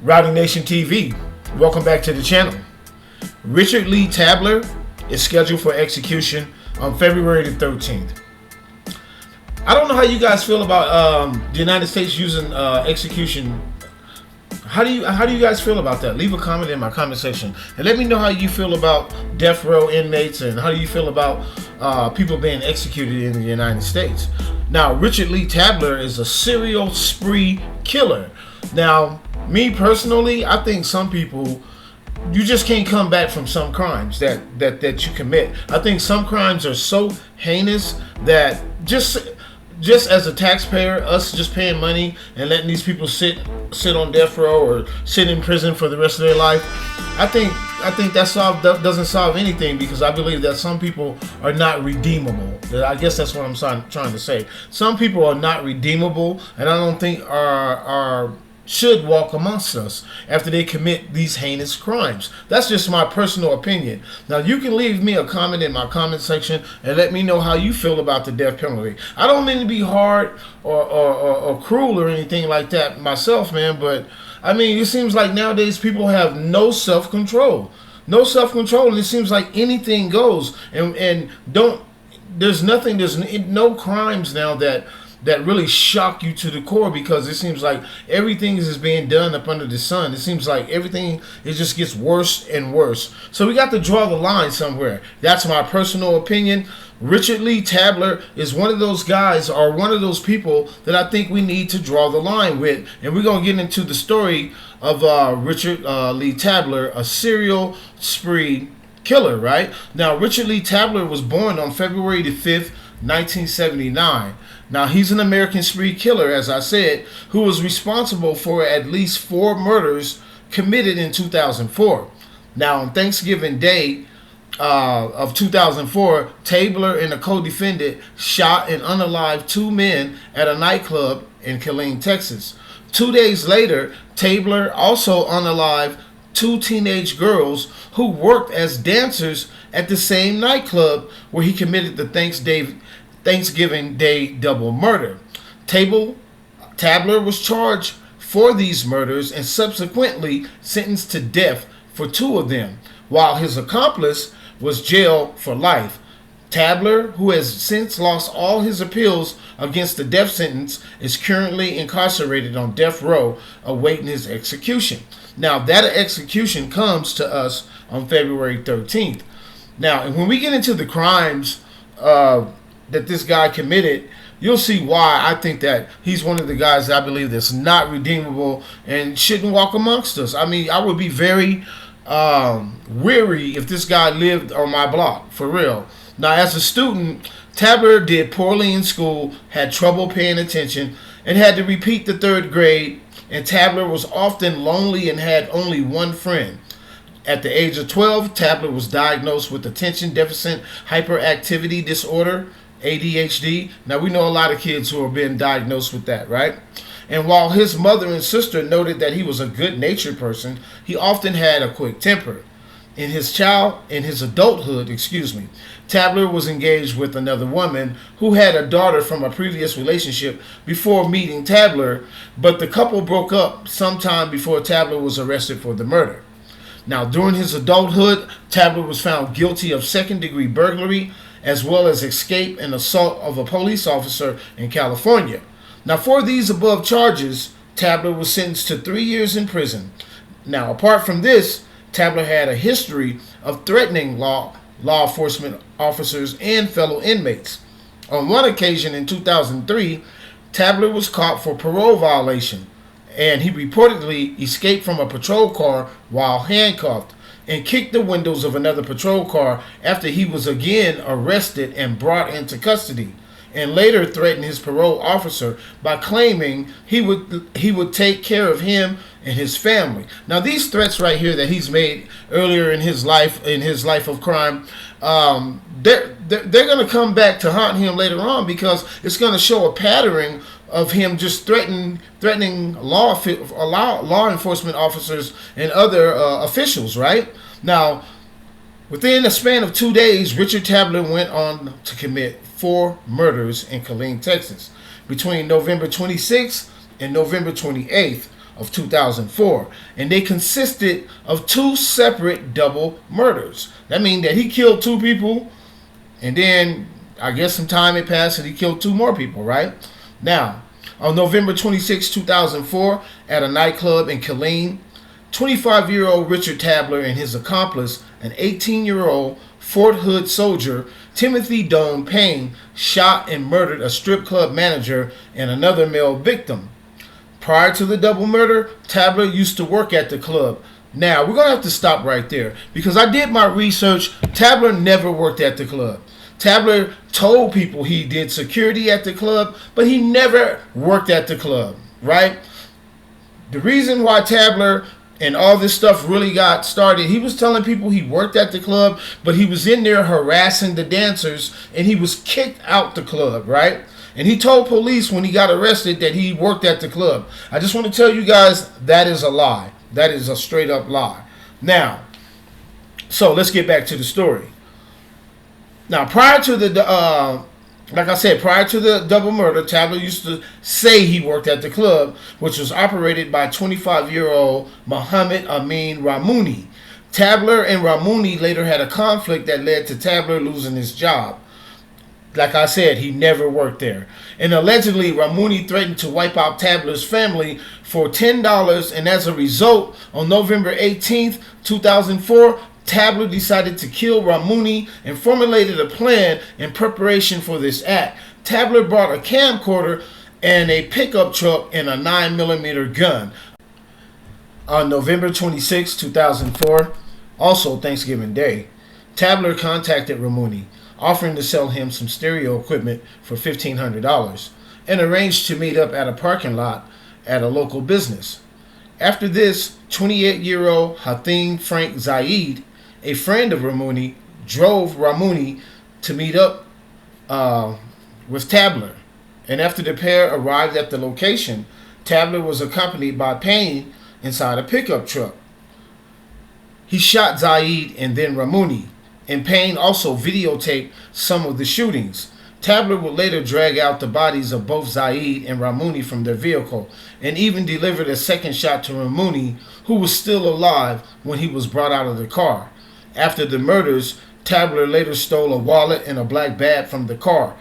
Rowdy Nation TV, welcome back to the channel. Richard Lee Tabler is scheduled for execution on February the 13th. I don't know how you guys feel about the United States using execution. How do you guys feel about that? Leave a comment in my comment section and let me know how you feel about death row inmates and how do you feel about people being executed in the United States. Now, Richard Lee Tabler is a serial spree killer. Now, me personally, I think some people, you just can't come back from some crimes that you commit. I think some crimes are so heinous that just as a taxpayer, us just paying money and letting these people sit on death row or sit in prison for the rest of their life, I think that doesn't solve anything, because I believe that some people are not redeemable. I guess that's what I'm trying to say. Some people are not redeemable, and I don't think should walk amongst us after they commit these heinous crimes. That's just my personal opinion. Now, you can leave me a comment in my comment section and let me know how you feel about the death penalty. I don't mean to be hard or cruel or anything like that myself, man, but I mean, it seems like nowadays people have no self-control. No self-control, and it seems like anything goes. And there's no crimes now that really shock you to the core, because it seems like everything is being done up under the sun. It seems like everything, it just gets worse and worse. So we got to draw the line somewhere. That's my personal opinion. Richard Lee Tabler is one of those guys, or one of those people that I think we need to draw the line with. And we're going to get into the story of Richard Lee Tabler, a serial spree killer, right? Now, Richard Lee Tabler was born on February the 5th, 1979. Now, he's an American spree killer, as I said, who was responsible for at least 4 murders committed in 2004. Now, on Thanksgiving Day of 2004, Tabler and a co-defendant shot and unalived 2 men at a nightclub in Killeen, Texas. 2 days later, Tabler also unalived 2 teenage girls who worked as dancers at the same nightclub where he committed the Thanksgiving Day double murder. Tabler was charged for these murders and subsequently sentenced to death for 2 of them, while his accomplice was jailed for life. Tabler, who has since lost all his appeals against the death sentence, is currently incarcerated on death row awaiting his execution. Now, that execution comes to us on February 13th. Now, and when we get into the crimes that this guy committed, you'll see why I think that he's one of the guys that I believe that's not redeemable and shouldn't walk amongst us. I mean, I would be very weary if this guy lived on my block, for real. Now, as a student, Tabler did poorly in school, had trouble paying attention, and had to repeat the 3rd grade, and Tabler was often lonely and had only one friend. At the age of 12, Tabler was diagnosed with attention deficit hyperactivity disorder, ADHD. Now, we know a lot of kids who have been diagnosed with that, right? And while his mother and sister noted that he was a good-natured person, he often had a quick temper. In his adulthood, Tabler was engaged with another woman who had a daughter from a previous relationship before meeting Tabler, but the couple broke up sometime before Tabler was arrested for the murder. Now, during his adulthood, Tabler was found guilty of 2nd-degree burglary, as well as escape and assault of a police officer in California. Now, for these above charges, Tabler was sentenced to 3 years in prison. Now, apart from this, Tabler had a history of threatening law enforcement officers and fellow inmates. On one occasion in 2003, Tabler was caught for parole violation, and he reportedly escaped from a patrol car while handcuffed and kicked the windows of another patrol car after he was again arrested and brought into custody, and later threatened his parole officer by claiming he would take care of him and his family. Now, these threats right here that he's made earlier in his life of crime, they're going to come back to haunt him later on, because it's going to show a pattern of him just threatening law enforcement officers and other officials, right? Now, within a span of 2 days, Richard Tabler went on to commit 4 murders in Killeen, Texas, between November 26th and November 28th, of 2004, and they consisted of 2 separate double murders. That means that he killed 2 people, and then I guess some time had passed and he killed 2 more people, right? Now, on November 26, 2004, at a nightclub in Killeen, 25-year-old Richard Tabler and his accomplice, an 18-year-old Fort Hood soldier, Timothy Doan Payne, shot and murdered a strip club manager and another male victim. Prior to the double murder, Tabler used to work at the club. Now, we're going to have to stop right there because I did my research. Tabler never worked at the club. Tabler told people he did security at the club, but he never worked at the club, right? The reason why Tabler and all this stuff really got started, he was telling people he worked at the club, but he was in there harassing the dancers, and he was kicked out the club, right? And he told police when he got arrested that he worked at the club. I just want to tell you guys that is a lie. That is a straight up lie. Now, so let's get back to the story. Now, prior to the, like I said, prior to the double murder, Tabler used to say he worked at the club, which was operated by 25-year-old Muhammad Amin Ramouni. Tabler and Ramouni later had a conflict that led to Tabler losing his job. Like I said, he never worked there. And allegedly, Ramouni threatened to wipe out Tabler's family for $10, and as a result, on November 18th, 2004, Tabler decided to kill Ramouni and formulated a plan in preparation for this act. Tabler brought a camcorder and a pickup truck and a 9mm gun. On November 26, 2004, also Thanksgiving Day, Tabler contacted Ramouni, offering to sell him some stereo equipment for $1,500 and arranged to meet up at a parking lot at a local business. After this, 28-year-old Hathim Frank Zaid, a friend of Ramouni, drove Ramouni to meet up with Tabler. And after the pair arrived at the location, Tabler was accompanied by Payne inside a pickup truck. He shot Zaid and then Ramouni, and Payne also videotaped some of the shootings. Tabler would later drag out the bodies of both Zaid and Ramouni from their vehicle, and even delivered a second shot to Ramouni, who was still alive when he was brought out of the car. After the murders, Tabler later stole a wallet and a black bag from the car,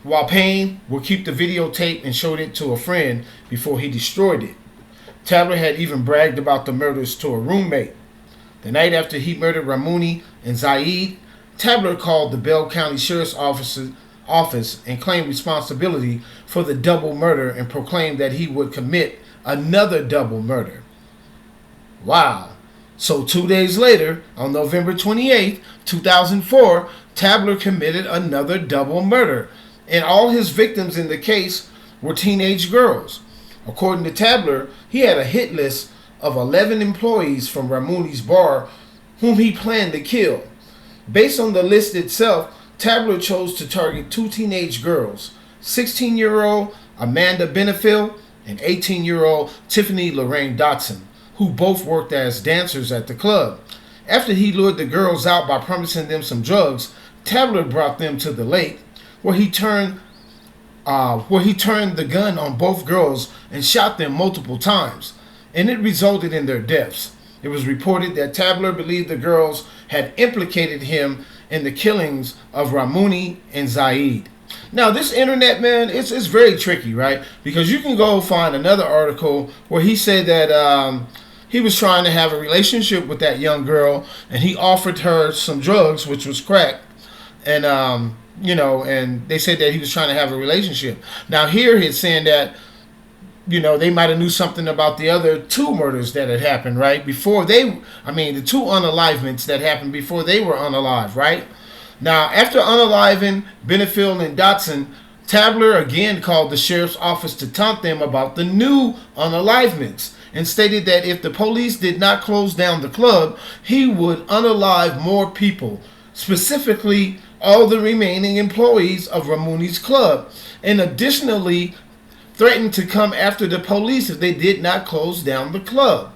while Payne would keep the videotape and showed it to a friend before he destroyed it. Tabler had even bragged about the murders to a roommate. The night after he murdered Ramouni and Zaid, Tabler called the Bell County Sheriff's Office and claimed responsibility for the double murder and proclaimed that he would commit another double murder. Wow. So 2 days later, on November 28, 2004, Tabler committed another double murder, and all his victims in the case were teenage girls. According to Tabler, he had a hit list of 11 employees from Ramouni's bar whom he planned to kill. Based on the list itself, Tabler chose to target 2 teenage girls, 16-year-old Amanda Benefiel and 18-year-old Tiffany Lorraine Dotson, who both worked as dancers at the club. After he lured the girls out by promising them some drugs, Tabler brought them to the lake, where he turned the gun on both girls and shot them multiple times, and it resulted in their deaths. It was reported that Tabler believed the girls had implicated him in the killings of Ramouni and Zaid. Now, this internet, man, it's very tricky, right? Because you can go find another article where he said that he was trying to have a relationship with that young girl, and he offered her some drugs, which was crack, and and they said that he was trying to have a relationship. Now, here he's saying that they might have knew something about the other 2 murders that had happened, right? Before the 2 unalivements that happened before they were unalive, right? Now, after unaliving Benefiel and Dotson, Tabler again called the sheriff's office to taunt them about the new unalivements and stated that if the police did not close down the club, he would unalive more people, specifically all the remaining employees of Ramouni's club, and additionally threatened to come after the police if they did not close down the club.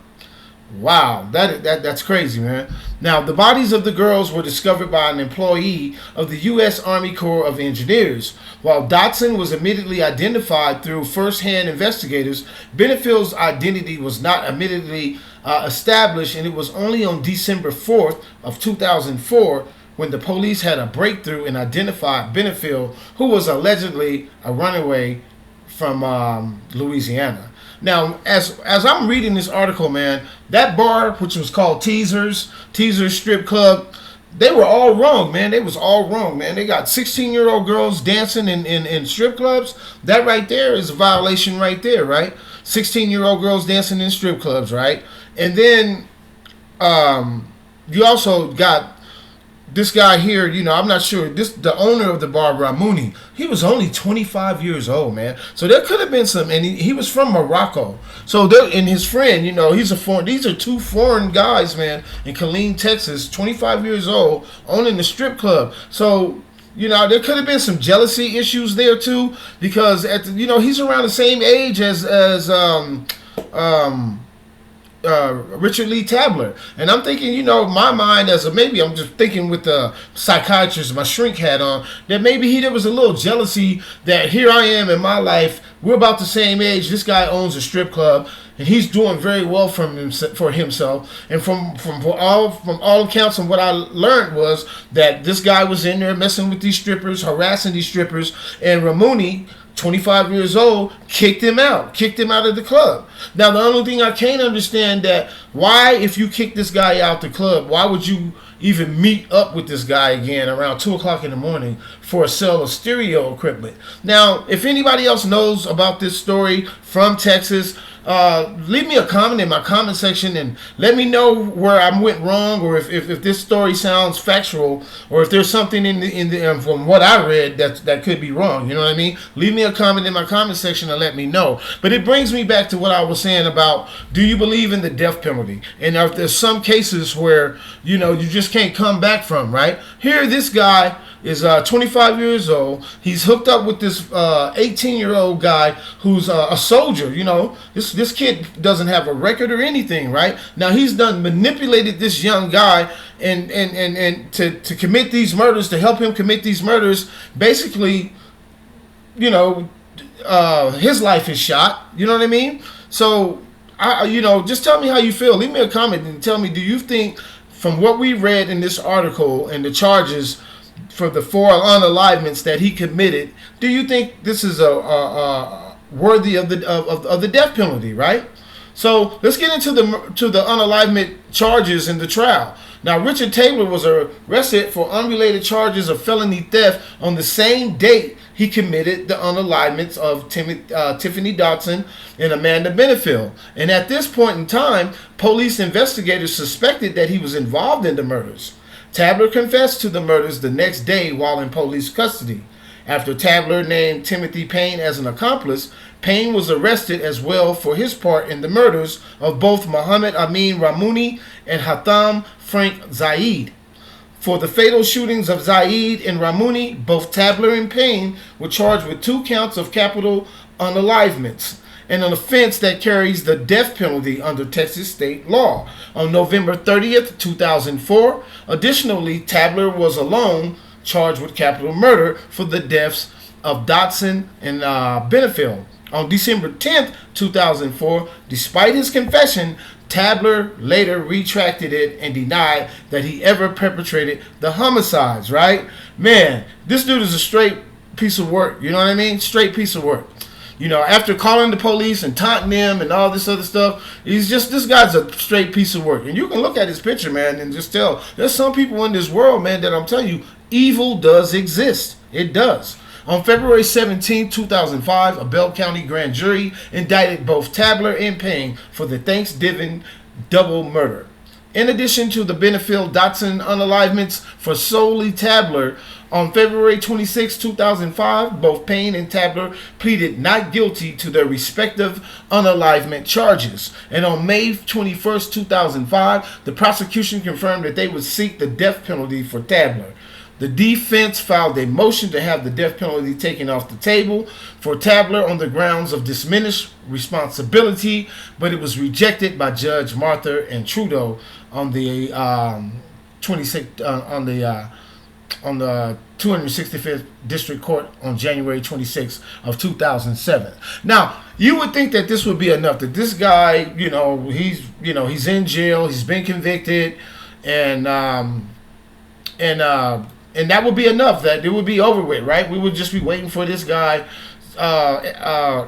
Wow, that's crazy, man. Now, the bodies of the girls were discovered by an employee of the U.S. Army Corps of Engineers. While Dotson was immediately identified through first-hand investigators, Benefield's identity was not immediately established, and it was only on December 4th of 2004 when the police had a breakthrough and identified Benefield, who was allegedly a runaway from Louisiana. Now, as I'm reading this article, man, that bar, which was called Teasers Strip Club, they were all wrong, man. They was all wrong, man. They got 16-year-old girls dancing in strip clubs. That right there is a violation right there, right? 16-year-old girls dancing in strip clubs, right? And then you also got this guy here, you know, I'm not sure. The owner of the bar, Ramuni, he was only 25 years old, man. So there could have been some, and he was from Morocco. So and his friend, you know, he's a foreign. These are two foreign guys, man, in Killeen, Texas, 25 years old, owning the strip club. So, you know, there could have been some jealousy issues there too, because he's around the same age as Richard Lee Tabler. And I'm thinking, you know, my mind maybe I'm just thinking with the psychiatrist, my shrink hat on, that maybe there was a little jealousy that here I am in my life, we're about the same age, this guy owns a strip club, and he's doing very well for himself. And from all accounts, and what I learned was that this guy was in there messing with these strippers, harassing these strippers, and Ramuni, 25 years old, kicked him out of the club. Now, the only thing I can't understand that why, if you kick this guy out the club, why would you even meet up with this guy again around 2 o'clock in the morning for a sale of stereo equipment? Now, if anybody else knows about this story from Texas, leave me a comment in my comment section and let me know where I went wrong, or if this story sounds factual, or if there's something in the from what I read that could be wrong. You know what I mean? Leave me a comment in my comment section and let me know. But it brings me back to what I was saying about, do you believe in the death penalty? And if there's some cases where, you know, you just can't come back from, right? Here, this guy is 25 years old. He's hooked up with this 18-year-old guy who's a soldier. You know, this kid doesn't have a record or anything, right? Now he's manipulated this young guy and to commit these murders, to help him commit these murders. Basically, you know, his life is shot. You know what I mean? So, just tell me how you feel. Leave me a comment and tell me, do you think, from what we read in this article and the charges for the 4 unalivements that he committed, do you think this is a worthy of the death penalty, right? So let's get into the unalivement charges in the trial. Now, Richard Tabler was arrested for unrelated charges of felony theft on the same date he committed the unalivements of Tiffany Dotson and Amanda Benefield. And at this point in time, police investigators suspected that he was involved in the murders. Tabler confessed to the murders the next day while in police custody. After Tabler named Timothy Payne as an accomplice, Payne was arrested as well for his part in the murders of both Muhammad Amin Ramuni and Hatham Frank Zaid. For the fatal shootings of Zaid and Ramuni, both Tabler and Payne were charged with 2 counts of capital unalivements, and an offense that carries the death penalty under Texas state law. On November 30th, 2004, additionally, Tabler was alone charged with capital murder for the deaths of Dotson and Benefield. On December 10th, 2004, despite his confession, Tabler later retracted it and denied that he ever perpetrated the homicides, right? Man, this dude is a straight piece of work. You know what I mean? Straight piece of work. You know, after calling the police and taunting them and all this other stuff, this guy's a straight piece of work. And you can look at his picture, man, and just tell, there's some people in this world, man, that I'm telling you, evil does exist. It does. On February 17, 2005, a Bell County grand jury indicted both Tabler and Payne for the Thanksgiving double murder. In addition to the Benefield Dotson unalivements for solely Tabler, on February 26, 2005, both Payne and Tabler pleaded not guilty to their respective unalivement charges. And on May 21, 2005, the prosecution confirmed that they would seek the death penalty for Tabler. The defense filed a motion to have the death penalty taken off the table for TABLER on the grounds of diminished responsibility, but it was rejected by Judge Martha and Trudeau on the 265th District Court on January 26 of 2007. Now, you would think that this would be enough, that this guy, he's in jail, he's been convicted, and that would be enough, that it would be over with, right? We would just be waiting for this guy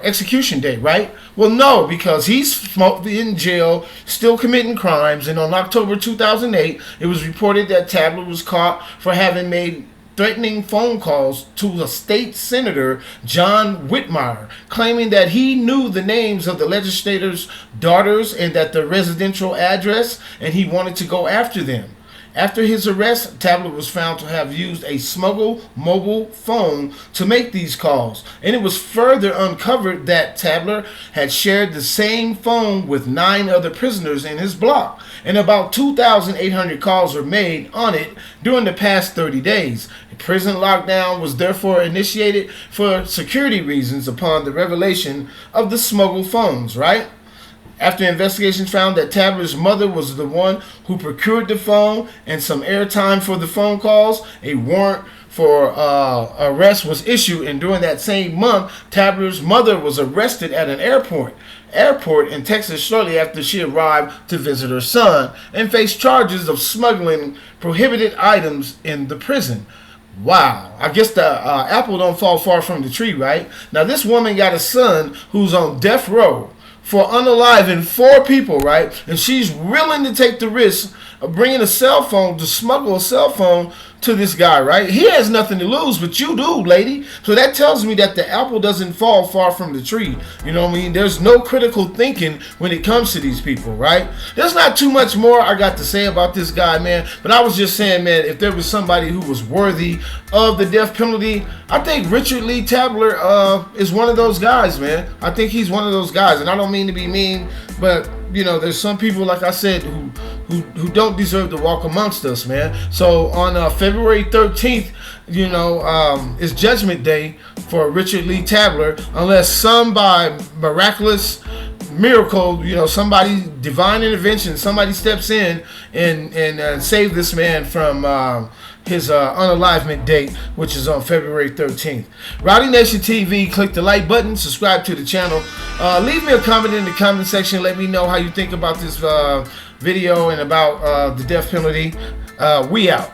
execution date, right? Well, no, because he's in jail, still committing crimes, and on October 2008, it was reported that TABLER was caught for having made threatening phone calls to a state senator, John Whitmire, claiming that he knew the names of the legislators' daughters and that the residential address, and he wanted to go after them. After his arrest, TABLER was found to have used a smuggled mobile phone to make these calls, and it was further uncovered that TABLER had shared the same phone with 9 other prisoners in his block, and about 2,800 calls were made on it during the past 30 days. A prison lockdown was therefore initiated for security reasons upon the revelation of the smuggled phones, right? After investigations found that TABLER's mother was the one who procured the phone and some airtime for the phone calls, a warrant for arrest was issued, and during that same month, TABLER's mother was arrested at an airport in Texas shortly after she arrived to visit her son and faced charges of smuggling prohibited items in the prison. Wow, I guess the apple don't fall far from the tree, right? Now, this woman got a son who's on death row for unaliving 4 people, right? And she's willing to take the risk of bringing a cell phone, to smuggle a cell phone to this guy, right? He has nothing to lose, but you do, lady. So that tells me that the apple doesn't fall far from the tree. You know what I mean? There's no critical thinking when it comes to these people, right? There's not too much more I got to say about this guy, man. But I was just saying, man, if there was somebody who was worthy of the death penalty, I think Richard Lee TABLER is one of those guys, man. I think he's one of those guys, and I don't mean to be mean, but there's some people, like I said, who don't deserve to walk amongst us, man. So on February 13th, is Judgment Day for Richard Lee TABLER, unless some by miraculous miracle, somebody, divine intervention, somebody steps in and save this man from his unalivement date, which is on February 13th. Rowdy Nation TV, click the like button, subscribe to the channel. Leave me a comment in the comment section. Let me know how you think about this video and about the death penalty. We out.